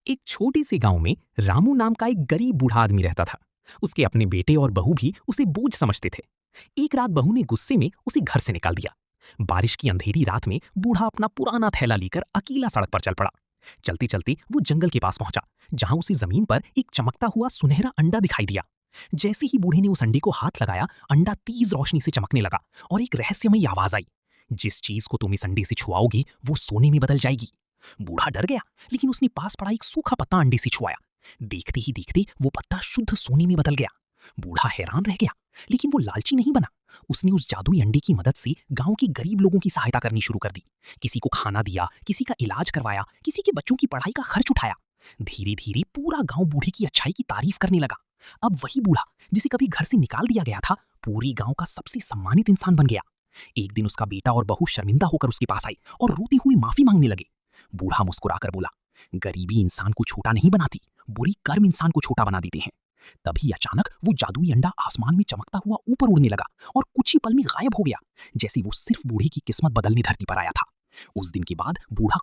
एक छोटे से गांव में रामू नाम का एक गरीब बूढ़ा आदमी रहता था। उसके अपने बेटे और बहू भी उसे बोझ समझते थे। एक रात बहू ने गुस्से में उसे घर से निकाल दिया। बारिश की अंधेरी रात में बूढ़ा अपना पुराना थैला लेकर अकेला सड़क पर चल पड़ा। चलते चलते वो जंगल के पास पहुंचा, जहां उसे जमीन पर एक चमकता हुआ सुनहरा अंडा दिखाई दिया। जैसे ही बूढ़े ने उस अंडे को हाथ लगाया, अंडा तेज रोशनी से चमकने लगा और एक रहस्यमयी आवाज आई, जिस चीज को तुम इस अंडे से छुआओगी वो सोने में बदल जाएगी। बूढ़ा डर गया, लेकिन उसने पास पड़ा एक सूखा पत्ता अंडे से छुआया। देखते ही देखते वो पत्ता शुद्ध सोने में बदल गया। बूढ़ा हैरान रह गया, लेकिन वो लालची नहीं बना। उसने उस जादुई अंडे की मदद से गांव के गरीब लोगों की सहायता करनी शुरू कर दी। किसी को खाना दिया, किसी का इलाज करवाया, किसी के बच्चों की पढ़ाई का खर्च उठाया। धीरे धीरे पूरा गांव बूढ़े की अच्छाई की तारीफ करने लगा। अब वही बूढ़ा जिसे कभी घर से निकाल दिया गया था, पूरी गांव का सबसे सम्मानित इंसान बन गया। एक दिन उसका बेटा और बहू शर्मिंदा होकर उसके पास आई और रोते हुए माफी मांगने लगे। बूढ़ा मुस्कुराकर बोला, गरीबी इंसान को छोटा नहीं बनाती, बुरी कर्म इंसान को छोटा बना देते हैं। तभी अचानक वो जादुई अंडा आसमान में चमकता हुआ ऊपर उड़ने लगा और कुछ ही पल में गायब हो गया, जैसे वो सिर्फ बूढ़े की किस्मत बदलने धरती पर आया था। उस दिन के बाद बूढ़ा